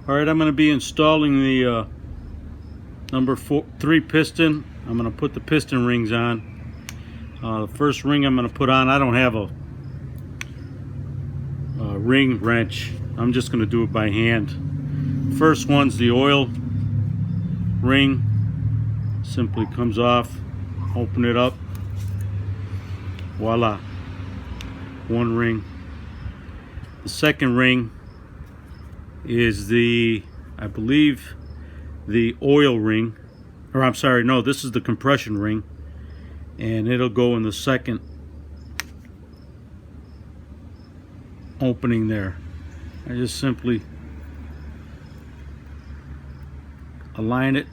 Alright, I'm going to be installing the number 3 piston. I'm going to put the piston rings on. The first ring I'm going to put on, I don't have a ring wrench. I'm just going to do it by hand. First one's the oil ring. Simply comes off, open it up, voila, one ring. The second ring is the, I believe, the oil ring, or I'm sorry, no, this is the compression ring, and it'll go in the second opening there. I just simply align it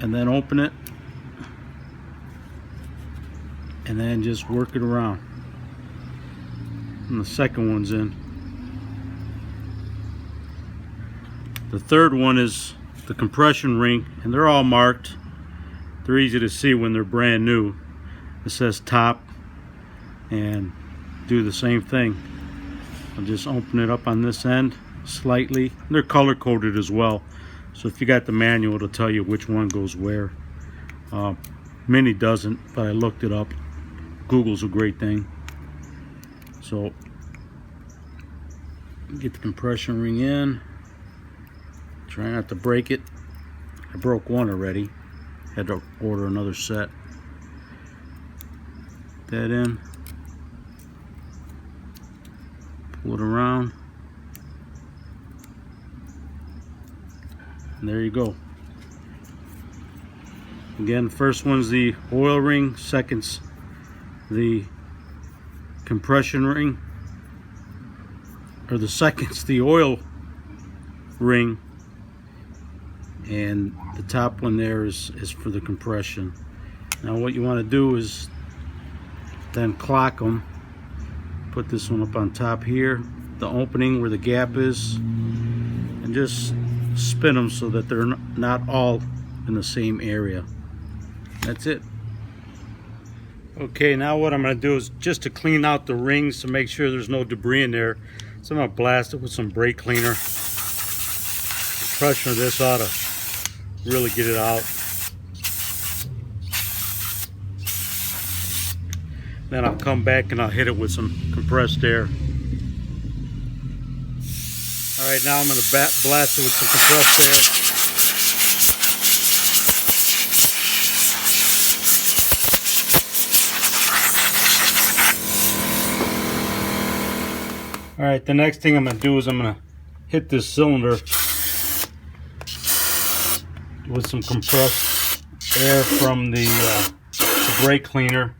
and then open it and then just work it around, and the second one's in. The third one is the compression ring, and they're all marked. They're easy to see when they're brand new. It says top, and do the same thing. I'll just open it up on this end slightly. They're color coded as well, so if you got the manual, it'll tell you which one goes where. Mini doesn't, but I looked it up. Google's a great thing. So get the compression ring in. Try not to break it. I broke one already. Had to order another set. That in. Pull it around. And there you go. Again, first one's the oil ring, second's the compression ring, or the second's the oil ring, and the top one there is for the compression. Now what you want to do is then clock them. Put this one up on top here, the opening where the gap is, and just spin them so that they're not all in the same area. That's it. Okay, now what I'm going to do is just to clean out the rings to make sure there's no debris in there. So I'm going to blast it with some brake cleaner. The pressure of this ought to really get it out. Then I'll come back and I'll hit it with some compressed air. Alright, now I'm going to blast it with some compressed air. Alright, the next thing I'm going to do is I'm going to hit this cylinder with some compressed air from the brake cleaner.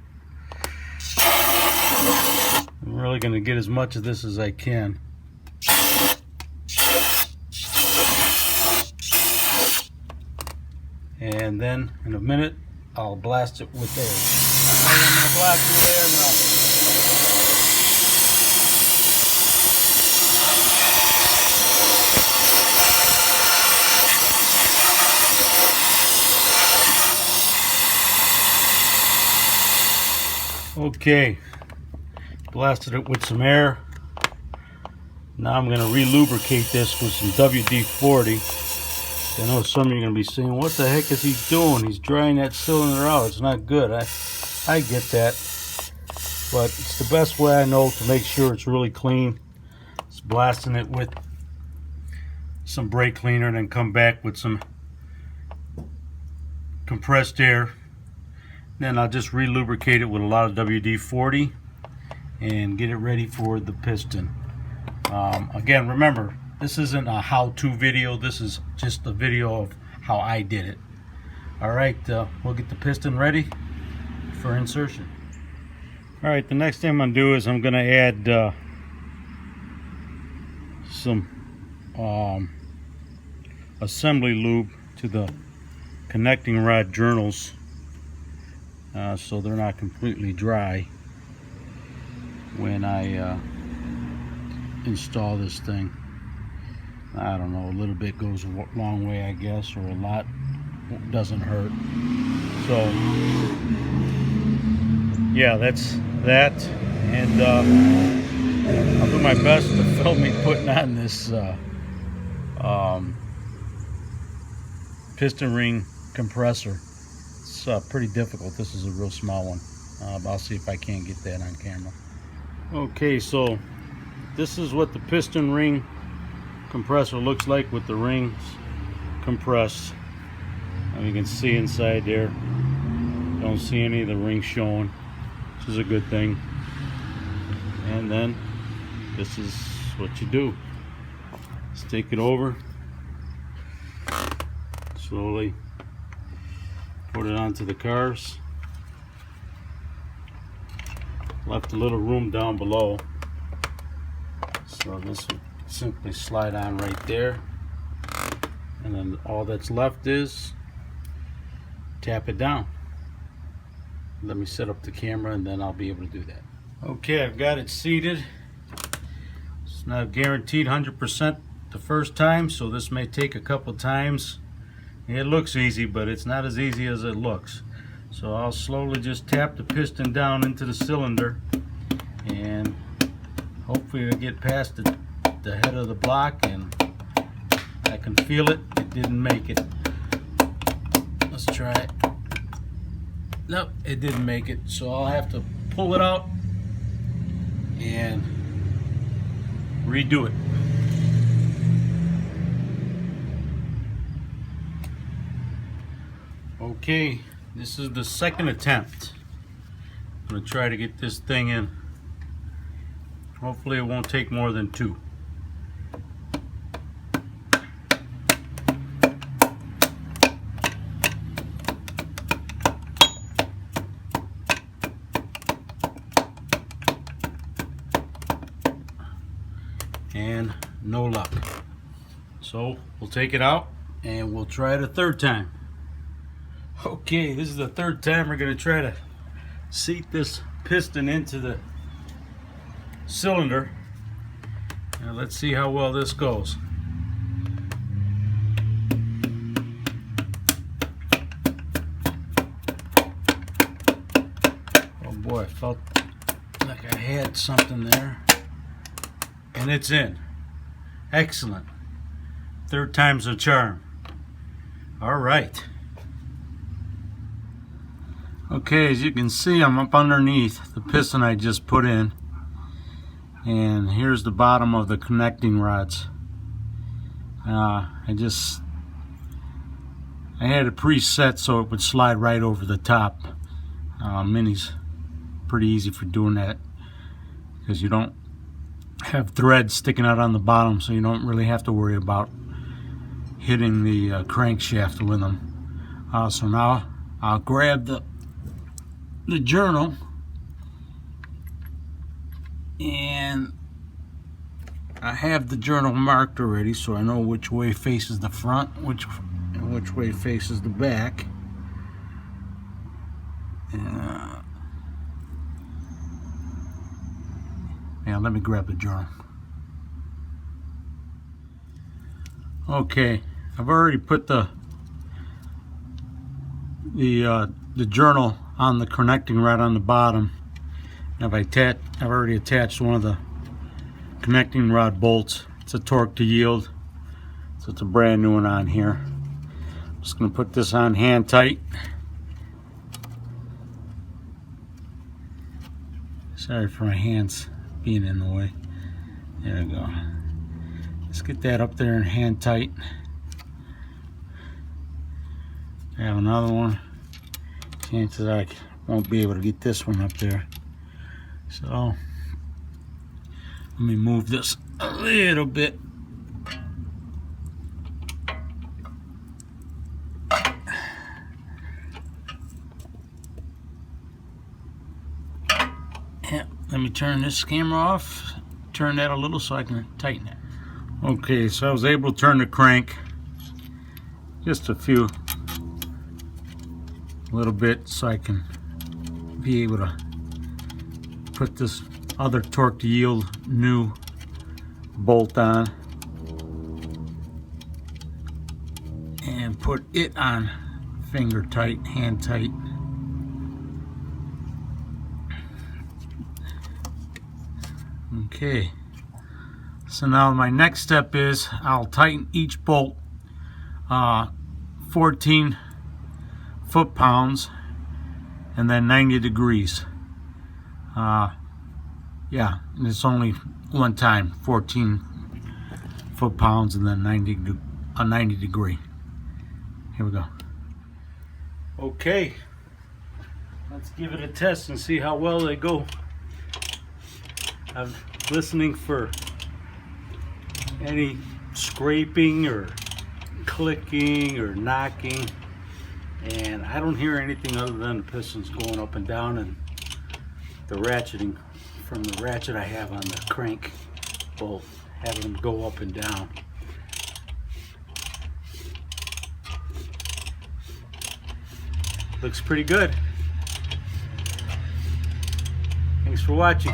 I'm really going to get as much of this as I can. And then in a minute I'll blast it with air. Alright, I'm going to blast it with air now. Okay, blasted it with some air. Now I'm going to re-lubricate this with some WD-40. I know some of you are going to be saying, what the heck is he doing? He's drying that cylinder out. It's not good. I get that. But it's the best way I know to make sure it's really clean. It's blasting it with some brake cleaner and then come back with some compressed air. Then I'll just re-lubricate it with a lot of WD-40 and get it ready for the piston. Again, remember, this isn't a how-to video. This is just a video of how I did it. Alright, we'll get the piston ready for insertion. Alright, the next thing I'm going to do is I'm going to add some assembly lube to the connecting rod journals. So they're not completely dry when I install this thing. I don't know, a little bit goes a long way, I guess, or a lot doesn't hurt. So yeah, that's that. And I'll do my best to film me putting on this piston ring compressor. It's pretty difficult. This is a real small one. I'll see if I can't get that on camera. Okay, so this is what the piston ring compressor looks like with the rings compressed. And you can see inside there. Don't see any of the rings showing, which is a good thing. And then this is what you do. Just take it over, slowly put it onto the cars. Left a little room down below, so this will simply slide on right there, and then all that's left is tap it down. Let me set up the camera and then I'll be able to do that. Okay, I've got it seated. It's not guaranteed 100% the first time, so this may take a couple times. It looks easy, but it's not as easy as it looks. So I'll slowly just tap the piston down into the cylinder, and hopefully it'll get past the head of the block, and I can feel it. It didn't make it. Let's try it. Nope, it didn't make it. So I'll have to pull it out and redo it. Okay, this is the second attempt. I'm going to try to get this thing in. Hopefully it won't take more than two. And no luck. So we'll take it out and we'll try it a third time. Okay, this is the third time we're going to try to seat this piston into the cylinder. Now let's see how well this goes. Oh boy, I felt like I had something there. And it's in. Excellent. Third time's a charm. All right. Okay, as you can see, I'm up underneath the piston I just put in, and here's the bottom of the connecting rods. I had it preset so it would slide right over the top. Mini's pretty easy for doing that because you don't have threads sticking out on the bottom, so you don't really have to worry about hitting the crankshaft with them. So now I'll grab the journal, and I have the journal marked already, so I know which way faces the front, which way faces the back. Yeah, let me grab the journal. Okay, I've already put the journal on the connecting rod on the bottom. I've already attached one of the connecting rod bolts. It's a torque to yield, so it's a brand new one on here. I'm just going to put this on hand tight. Sorry for my hands being in the way. There we go. Let's get that up there and hand tight. I have another one. Chances are I won't be able to get this one up there. So let me move this a little bit. Yeah, let me turn this camera off. Turn that a little so I can tighten it. Okay, so I was able to turn the crank just a little bit so I can be able to put this other torque to yield new bolt on and put it on finger tight, hand tight. Okay, so now my next step is I'll tighten each bolt 14 foot-pounds and then 90 degrees. Yeah, and it's only one time, 14 foot-pounds and then 90 degree. Here we go. Okay, let's give it a test and see how well they go. I'm listening for any scraping or clicking or knocking, and I don't hear anything other than the pistons going up and down and the ratcheting from the ratchet I have on the crank bolt, having them go up and down. Looks pretty good. Thanks for watching.